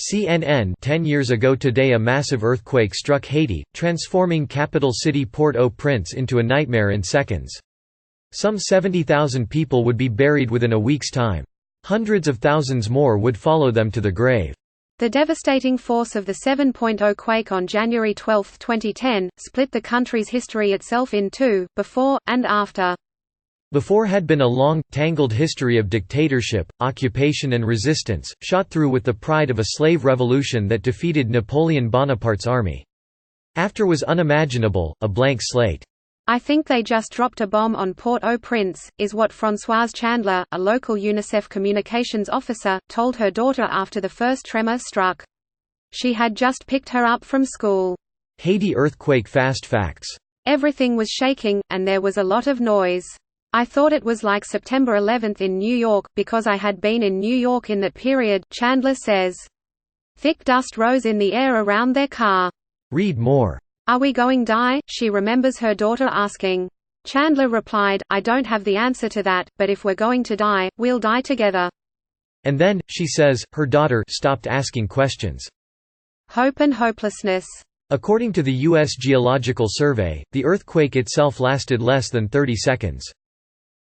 CNN 10 years ago today, a massive earthquake struck Haiti, transforming capital city Port-au-Prince into a nightmare in seconds. Some 70,000 people would be buried within a week's time. Hundreds of thousands more would follow them to the grave. The devastating force of the 7.0 quake on January 12, 2010, split the country's history itself in two, before, and after. Before had been a long, tangled history of dictatorship, occupation and resistance, shot through with the pride of a slave revolution that defeated Napoleon Bonaparte's army. After was unimaginable, a blank slate. "I think they just dropped a bomb on Port-au-Prince," is what Françoise Chandler, a local UNICEF communications officer, told her daughter after the first tremor struck. She had just picked her up from school. Haiti earthquake fast facts. "Everything was shaking, and there was a lot of noise. I thought it was like September 11 in New York, because I had been in New York in that period," Chandler says. Thick dust rose in the air around their car. Read more. "Are we going die?" she remembers her daughter asking. Chandler replied, "I don't have the answer to that, but if we're going to die, we'll die together." And then, she says, her daughter stopped asking questions. Hope and hopelessness. According to the U.S. Geological Survey, the earthquake itself lasted less than 30 seconds.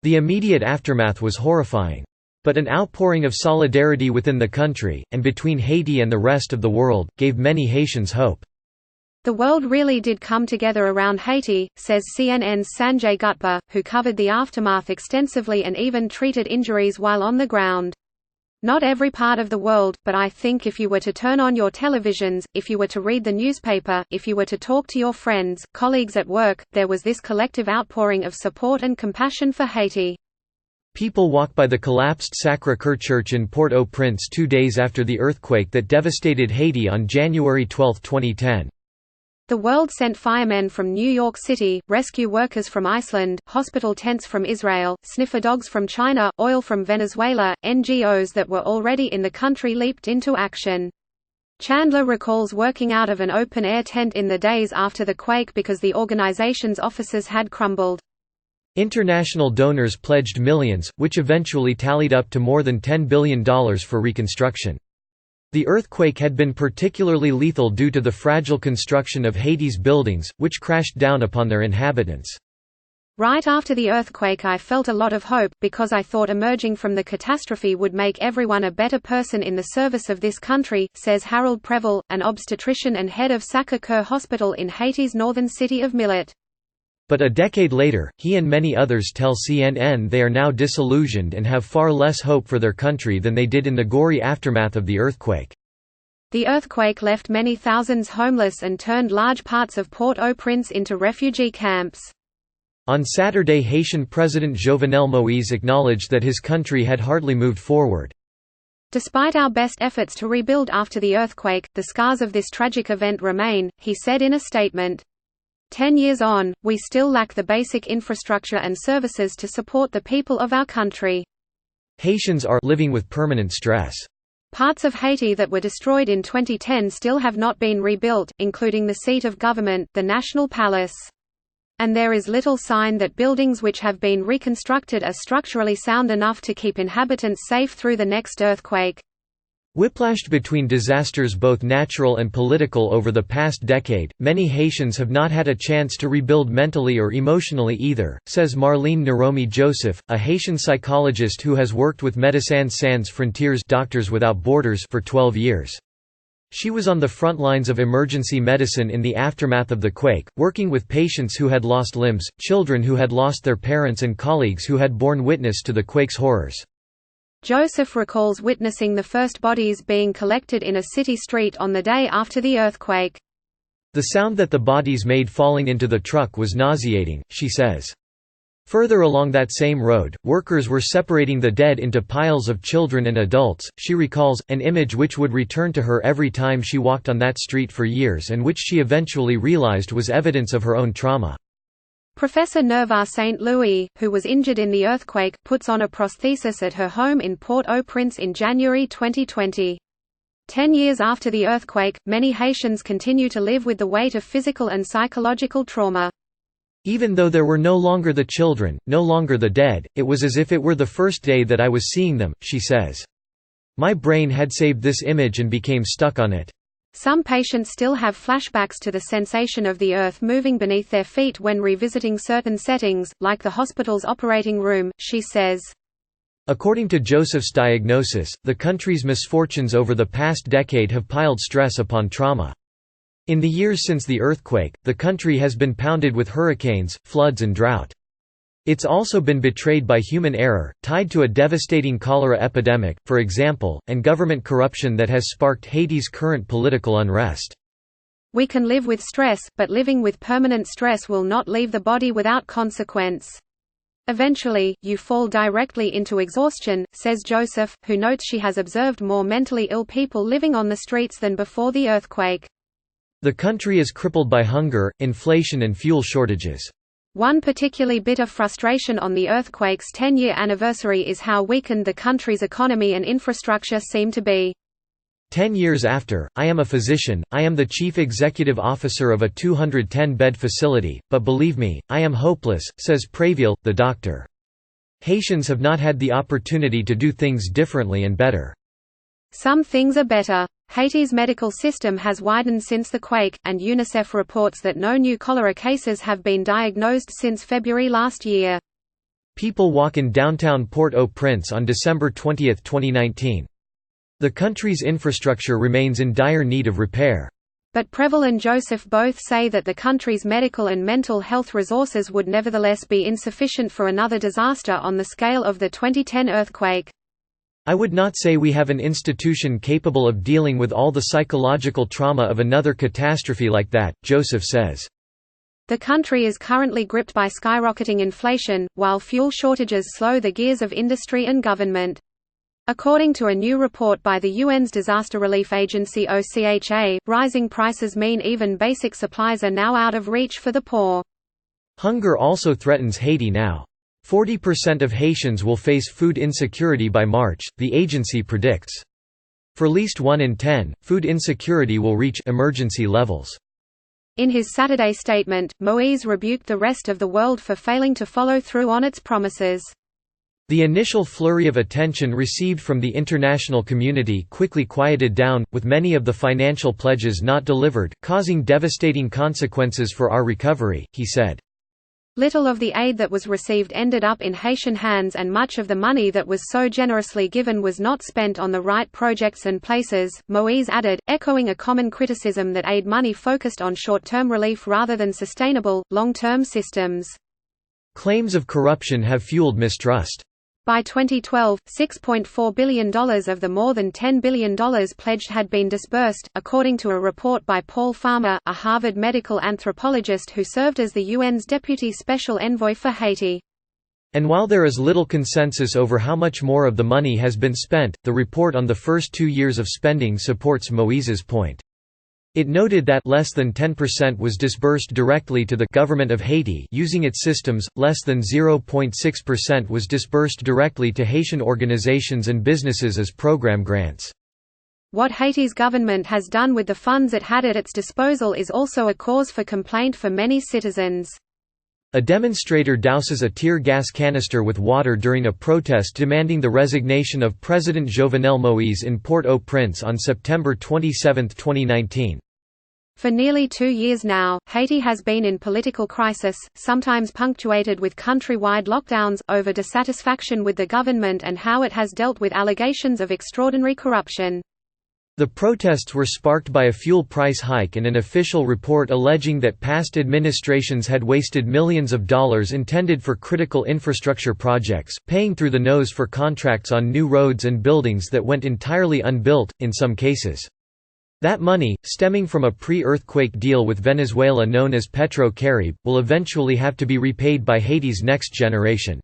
The immediate aftermath was horrifying. But an outpouring of solidarity within the country, and between Haiti and the rest of the world, gave many Haitians hope. "The world really did come together around Haiti," says CNN's Sanjay Gutpa, who covered the aftermath extensively and even treated injuries while on the ground. "Not every part of the world, but I think if you were to turn on your televisions, if you were to read the newspaper, if you were to talk to your friends, colleagues at work, there was this collective outpouring of support and compassion for Haiti." People walk by the collapsed Sacré-Cœur Church in Port-au-Prince 2 days after the earthquake that devastated Haiti on January 12, 2010. The world sent firemen from New York City, rescue workers from Iceland, hospital tents from Israel, sniffer dogs from China, oil from Venezuela. NGOs that were already in the country leaped into action. Chandler recalls working out of an open-air tent in the days after the quake because the organization's offices had crumbled. International donors pledged millions, which eventually tallied up to more than $10 billion for reconstruction. The earthquake had been particularly lethal due to the fragile construction of Haiti's buildings, which crashed down upon their inhabitants. "Right after the earthquake I felt a lot of hope, because I thought emerging from the catastrophe would make everyone a better person in the service of this country," says Harold Preval, an obstetrician and head of Sacré-Cœur Hospital in Haiti's northern city of Millet. But a decade later, he and many others tell CNN they are now disillusioned and have far less hope for their country than they did in the gory aftermath of the earthquake. The earthquake left many thousands homeless and turned large parts of Port-au-Prince into refugee camps. On Saturday, Haitian President Jovenel Moïse acknowledged that his country had hardly moved forward. "Despite our best efforts to rebuild after the earthquake, the scars of this tragic event remain," he said in a statement. 10 years on, we still lack the basic infrastructure and services to support the people of our country. Haitians are living with permanent stress. Parts of Haiti that were destroyed in 2010 still have not been rebuilt, including the seat of government, the National Palace. And there is little sign that buildings which have been reconstructed are structurally sound enough to keep inhabitants safe through the next earthquake. Whiplashed between disasters both natural and political over the past decade, many Haitians have not had a chance to rebuild mentally or emotionally either, says Marlene Naromi Joseph, a Haitian psychologist who has worked with Médecins Sans Frontières Doctors Without Borders for 12 years. She was on the front lines of emergency medicine in the aftermath of the quake, working with patients who had lost limbs, children who had lost their parents and colleagues who had borne witness to the quake's horrors. Joseph recalls witnessing the first bodies being collected in a city street on the day after the earthquake. The sound that the bodies made falling into the truck was nauseating, she says. Further along that same road, workers were separating the dead into piles of children and adults. She recalls an image which would return to her every time she walked on that street for years and which she eventually realized was evidence of her own trauma. Professor Nerva St. Louis, who was injured in the earthquake, puts on a prosthesis at her home in Port-au-Prince in January 2020. 10 years after the earthquake, many Haitians continue to live with the weight of physical and psychological trauma. Even though there were no longer the children, no longer the dead, it was as if it were the first day that I was seeing them, she says. My brain had saved this image and became stuck on it. Some patients still have flashbacks to the sensation of the earth moving beneath their feet when revisiting certain settings, like the hospital's operating room, she says. According to Joseph's diagnosis, the country's misfortunes over the past decade have piled stress upon trauma. In the years since the earthquake, the country has been pounded with hurricanes, floods and drought. It's also been betrayed by human error, tied to a devastating cholera epidemic, for example, and government corruption that has sparked Haiti's current political unrest. We can live with stress, but living with permanent stress will not leave the body without consequence. Eventually, you fall directly into exhaustion, says Joseph, who notes she has observed more mentally ill people living on the streets than before the earthquake. The country is crippled by hunger, inflation and fuel shortages. One particularly bitter frustration on the earthquake's 10-year anniversary is how weakened the country's economy and infrastructure seem to be. 10 years after, I am a physician, I am the chief executive officer of a 210-bed facility, but believe me, I am hopeless, says Préville, the doctor. Haitians have not had the opportunity to do things differently and better. Some things are better. Haiti's medical system has widened since the quake, and UNICEF reports that no new cholera cases have been diagnosed since February last year. People walk in downtown Port-au-Prince on December 20, 2019. The country's infrastructure remains in dire need of repair. But Préville and Joseph both say that the country's medical and mental health resources would nevertheless be insufficient for another disaster on the scale of the 2010 earthquake. I would not say we have an institution capable of dealing with all the psychological trauma of another catastrophe like that, Joseph says. The country is currently gripped by skyrocketing inflation, while fuel shortages slow the gears of industry and government. According to a new report by the UN's disaster relief agency OCHA, rising prices mean even basic supplies are now out of reach for the poor. Hunger also threatens Haiti now. 40% of Haitians will face food insecurity by March, the agency predicts. For at least 1 in 10, food insecurity will reach emergency levels. In his Saturday statement, Moïse rebuked the rest of the world for failing to follow through on its promises. The initial flurry of attention received from the international community quickly quieted down, with many of the financial pledges not delivered, causing devastating consequences for our recovery, he said. Little of the aid that was received ended up in Haitian hands, and much of the money that was so generously given was not spent on the right projects and places, Moïse added, echoing a common criticism that aid money focused on short-term relief rather than sustainable, long-term systems. Claims of corruption have fueled mistrust. By 2012, $6.4 billion of the more than $10 billion pledged had been disbursed, according to a report by Paul Farmer, a Harvard medical anthropologist who served as the UN's deputy special envoy for Haiti. And while there is little consensus over how much more of the money has been spent, the report on the first 2 years of spending supports Moïse's point. It noted that less than 10% was disbursed directly to the government of Haiti using its systems, less than 0.6% was disbursed directly to Haitian organizations and businesses as program grants. What Haiti's government has done with the funds it had at its disposal is also a cause for complaint for many citizens. A demonstrator douses a tear gas canister with water during a protest demanding the resignation of President Jovenel Moïse in Port-au-Prince on September 27, 2019. For nearly 2 years now, Haiti has been in political crisis, sometimes punctuated with countrywide lockdowns, over dissatisfaction with the government and how it has dealt with allegations of extraordinary corruption. The protests were sparked by a fuel price hike and an official report alleging that past administrations had wasted millions of dollars intended for critical infrastructure projects, paying through the nose for contracts on new roads and buildings that went entirely unbuilt, in some cases. That money, stemming from a pre-earthquake deal with Venezuela known as Petro-Caribe, will eventually have to be repaid by Haiti's next generation.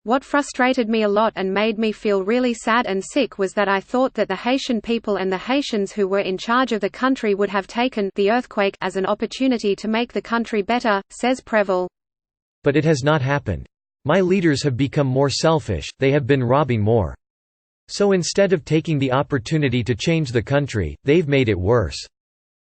What frustrated me a lot and made me feel really sad and sick was that I thought that the Haitian people and the Haitians who were in charge of the country would have taken the earthquake as an opportunity to make the country better, says Préville. But it has not happened. My leaders have become more selfish, they have been robbing more. So instead of taking the opportunity to change the country, they've made it worse.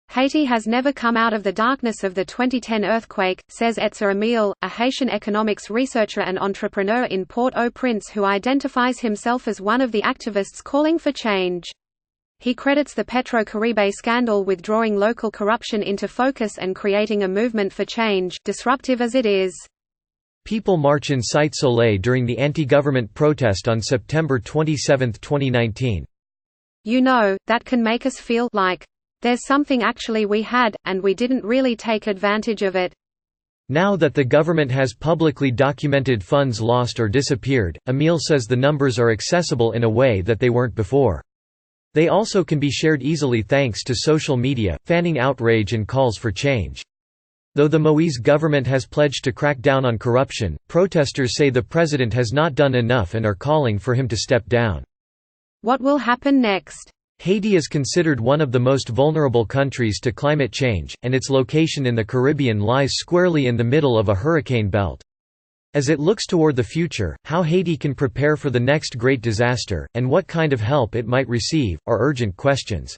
Haiti has never come out of the darkness of the 2010 earthquake, says Etzer Emile, a Haitian economics researcher and entrepreneur in Port-au-Prince who identifies himself as one of the activists calling for change. He credits the Petro-Caribe scandal with drawing local corruption into focus and creating a movement for change, disruptive as it is. People march in Cité Soleil during the anti-government protest on September 27, 2019. You know, that can make us feel like there's something actually we had, and we didn't really take advantage of it. Now that the government has publicly documented funds lost or disappeared, Emile says the numbers are accessible in a way that they weren't before. They also can be shared easily thanks to social media, fanning outrage and calls for change. Though the Moïse government has pledged to crack down on corruption, protesters say the president has not done enough and are calling for him to step down. What will happen next? Haiti is considered one of the most vulnerable countries to climate change, and its location in the Caribbean lies squarely in the middle of a hurricane belt. As it looks toward the future, how Haiti can prepare for the next great disaster, and what kind of help it might receive, are urgent questions.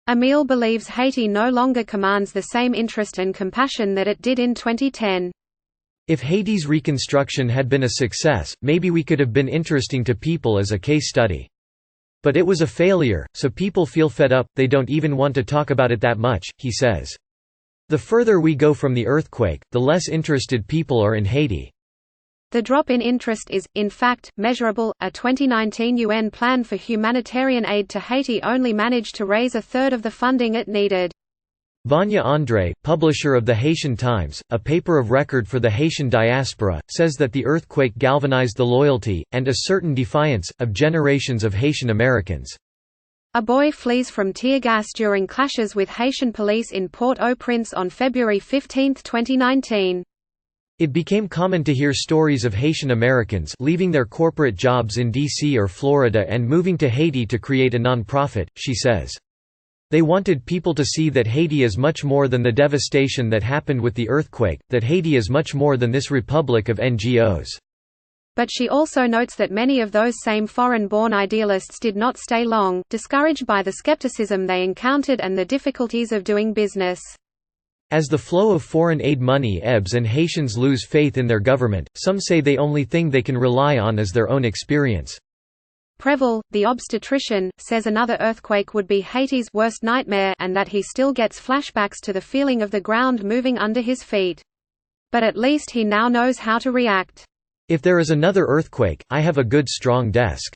Emile believes Haiti no longer commands the same interest and compassion that it did in 2010. If Haiti's reconstruction had been a success, maybe we could have been interesting to people as a case study. But it was a failure, so people feel fed up, they don't even want to talk about it that much, he says. The further we go from the earthquake, the less interested people are in Haiti. The drop in interest is, in fact, measurable. A 2019 UN plan for humanitarian aid to Haiti only managed to raise a third of the funding it needed. Vanya André, publisher of the Haitian Times, a paper of record for the Haitian diaspora, says that the earthquake galvanized the loyalty, and a certain defiance, of generations of Haitian Americans. A boy flees from tear gas during clashes with Haitian police in Port-au-Prince on February 15, 2019. It became common to hear stories of Haitian Americans leaving their corporate jobs in D.C. or Florida and moving to Haiti to create a non-profit, she says. They wanted people to see that Haiti is much more than the devastation that happened with the earthquake, that Haiti is much more than this republic of NGOs. But she also notes that many of those same foreign-born idealists did not stay long, discouraged by the skepticism they encountered and the difficulties of doing business. As the flow of foreign aid money ebbs and Haitians lose faith in their government, some say the only thing they can rely on is their own experience. Preval, the obstetrician, says another earthquake would be Haiti's worst nightmare and that he still gets flashbacks to the feeling of the ground moving under his feet. But at least he now knows how to react. If there is another earthquake, I have a good strong desk.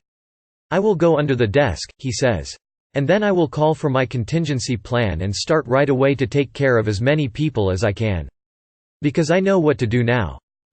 I will go under the desk, he says. And then I will call for my contingency plan and start right away to take care of as many people as I can. Because I know what to do now.